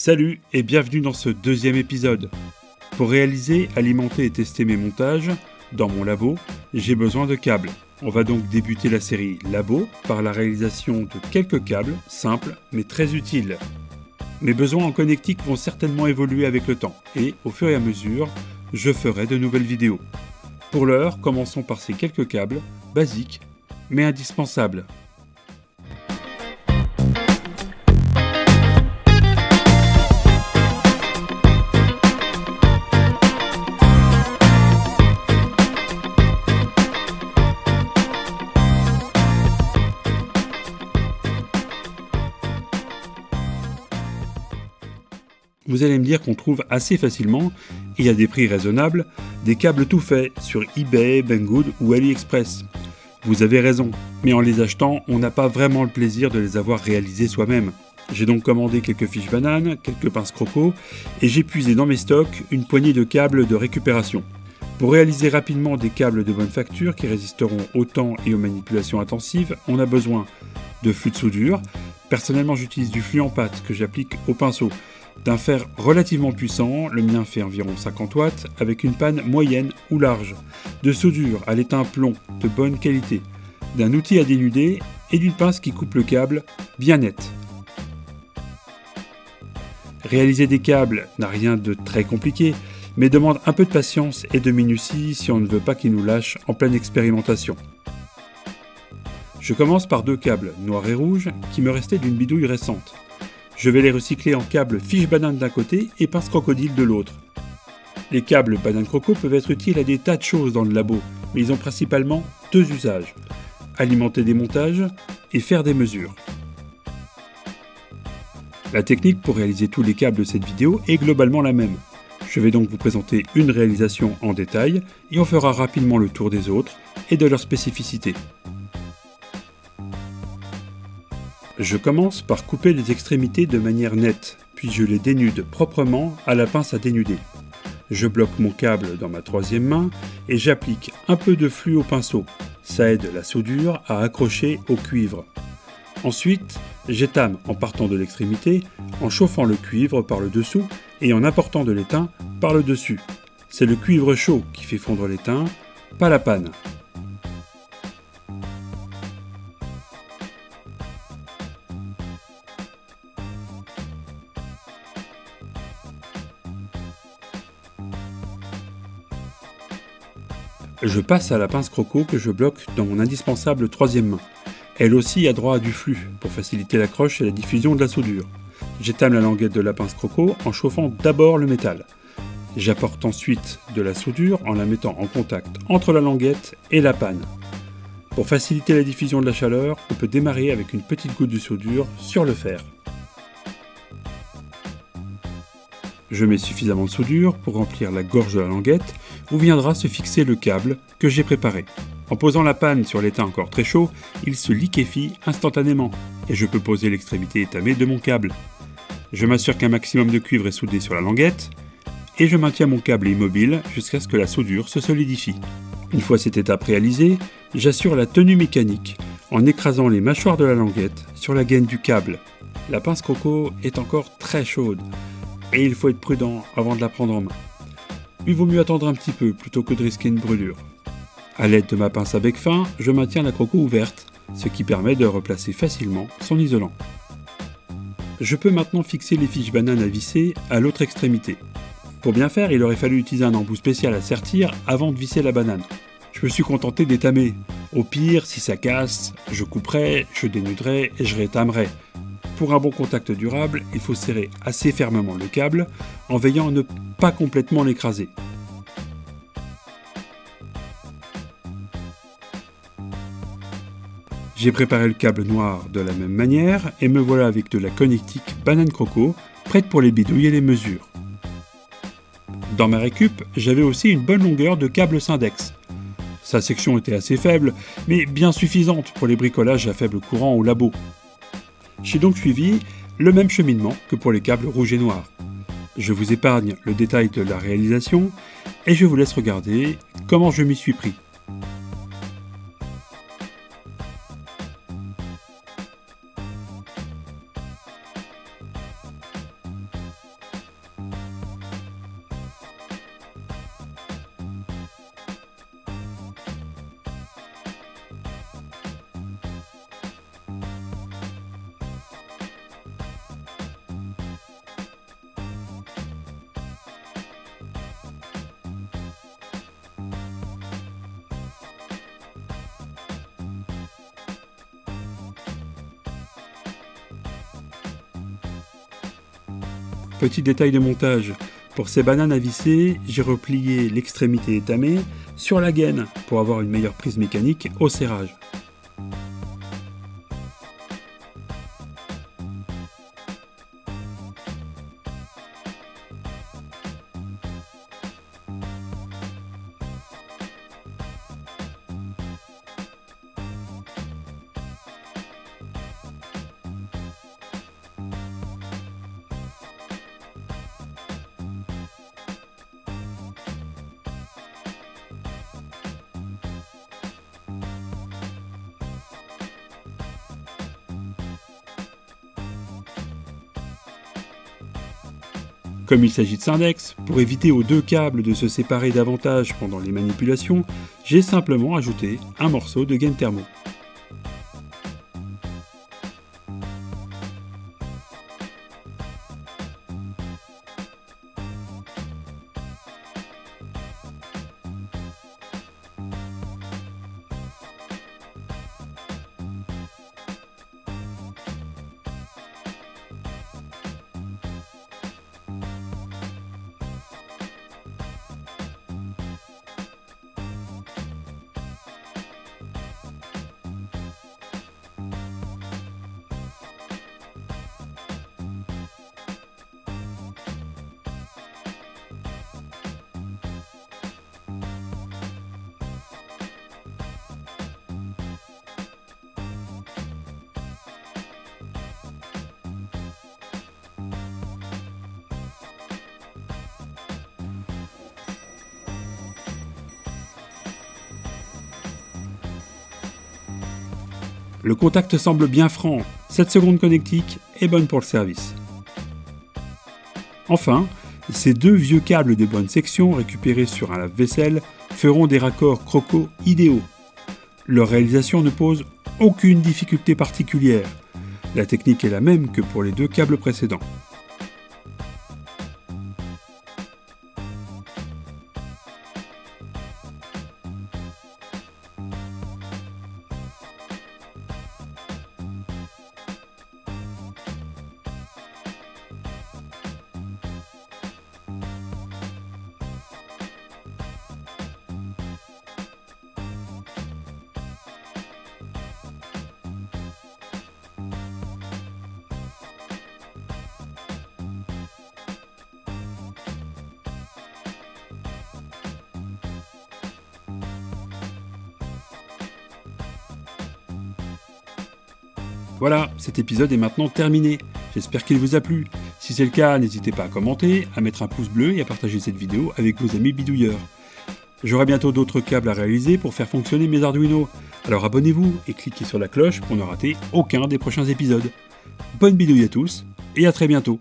Salut et bienvenue dans ce deuxième épisode. Pour réaliser, alimenter et tester mes montages, dans mon labo, j'ai besoin de câbles. On va donc débuter la série Labo par la réalisation de quelques câbles simples mais très utiles. Mes besoins en connectique vont certainement évoluer avec le temps et, au fur et à mesure, je ferai de nouvelles vidéos. Pour l'heure, commençons par ces quelques câbles, basiques mais indispensables. Vous allez me dire qu'on trouve assez facilement, et à des prix raisonnables, des câbles tout faits sur eBay, Banggood ou AliExpress. Vous avez raison, mais en les achetant, on n'a pas vraiment le plaisir de les avoir réalisés soi-même. J'ai donc commandé quelques fiches bananes, quelques pinces croco, et j'ai puisé dans mes stocks une poignée de câbles de récupération. Pour réaliser rapidement des câbles de bonne facture qui résisteront au temps et aux manipulations intensives, on a besoin de flux de soudure. Personnellement, j'utilise du flux en pâte que j'applique au pinceau. D'un fer relativement puissant, le mien fait environ 50 watts, avec une panne moyenne ou large, de soudure à l'étain plomb de bonne qualité, d'un outil à dénuder et d'une pince qui coupe le câble bien net. Réaliser des câbles n'a rien de très compliqué, mais demande un peu de patience et de minutie si on ne veut pas qu'ils nous lâchent en pleine expérimentation. Je commence par deux câbles, noirs et rouges, qui me restaient d'une bidouille récente. Je vais les recycler en câbles fiche banane d'un côté et pince crocodile de l'autre. Les câbles banane croco peuvent être utiles à des tas de choses dans le labo, mais ils ont principalement deux usages: alimenter des montages et faire des mesures. La technique pour réaliser tous les câbles de cette vidéo est globalement la même. Je vais donc vous présenter une réalisation en détail et on fera rapidement le tour des autres et de leurs spécificités. Je commence par couper les extrémités de manière nette, puis je les dénude proprement à la pince à dénuder. Je bloque mon câble dans ma troisième main et j'applique un peu de flux au pinceau. Ça aide la soudure à accrocher au cuivre. Ensuite, j'étame en partant de l'extrémité, en chauffant le cuivre par le dessous et en apportant de l'étain par le dessus. C'est le cuivre chaud qui fait fondre l'étain, pas la panne. Je passe à la pince croco que je bloque dans mon indispensable troisième main. Elle aussi a droit à du flux pour faciliter l'accroche et la diffusion de la soudure. J'étame la languette de la pince croco en chauffant d'abord le métal. J'apporte ensuite de la soudure en la mettant en contact entre la languette et la panne. Pour faciliter la diffusion de la chaleur, on peut démarrer avec une petite goutte de soudure sur le fer. Je mets suffisamment de soudure pour remplir la gorge de la languette où viendra se fixer le câble que j'ai préparé. En posant la panne sur l'étain encore très chaud, il se liquéfie instantanément et je peux poser l'extrémité étamée de mon câble. Je m'assure qu'un maximum de cuivre est soudé sur la languette et je maintiens mon câble immobile jusqu'à ce que la soudure se solidifie. Une fois cette étape réalisée, j'assure la tenue mécanique en écrasant les mâchoires de la languette sur la gaine du câble. La pince croco est encore très chaude et il faut être prudent avant de la prendre en main. Il vaut mieux attendre un petit peu plutôt que de risquer une brûlure. A l'aide de ma pince à bec fin, je maintiens la croco ouverte, ce qui permet de replacer facilement son isolant. Je peux maintenant fixer les fiches bananes à visser à l'autre extrémité. Pour bien faire, il aurait fallu utiliser un embout spécial à sertir avant de visser la banane. Je me suis contenté d'étamer. Au pire, si ça casse, je couperai, je dénuderai et je rétamerai. Pour un bon contact durable, il faut serrer assez fermement le câble en veillant à ne pas complètement l'écraser. J'ai préparé le câble noir de la même manière et me voilà avec de la connectique banane croco prête pour les bidouilles et les mesures. Dans ma récup, j'avais aussi une bonne longueur de câble Syndex. Sa section était assez faible, mais bien suffisante pour les bricolages à faible courant au labo. J'ai donc suivi le même cheminement que pour les câbles rouges et noirs. Je vous épargne le détail de la réalisation et je vous laisse regarder comment je m'y suis pris. Petit détail de montage, pour ces bananes à visser, j'ai replié l'extrémité étamée sur la gaine pour avoir une meilleure prise mécanique au serrage. Comme il s'agit de Syndex, pour éviter aux deux câbles de se séparer davantage pendant les manipulations, j'ai simplement ajouté un morceau de gaine thermo. Le contact semble bien franc, cette seconde connectique est bonne pour le service. Enfin, ces deux vieux câbles de bonne section récupérés sur un lave-vaisselle feront des raccords croco idéaux. Leur réalisation ne pose aucune difficulté particulière. La technique est la même que pour les deux câbles précédents. Voilà, cet épisode est maintenant terminé. J'espère qu'il vous a plu. Si c'est le cas, n'hésitez pas à commenter, à mettre un pouce bleu et à partager cette vidéo avec vos amis bidouilleurs. J'aurai bientôt d'autres câbles à réaliser pour faire fonctionner mes Arduino. Alors abonnez-vous et cliquez sur la cloche pour ne rater aucun des prochains épisodes. Bonne bidouille à tous et à très bientôt.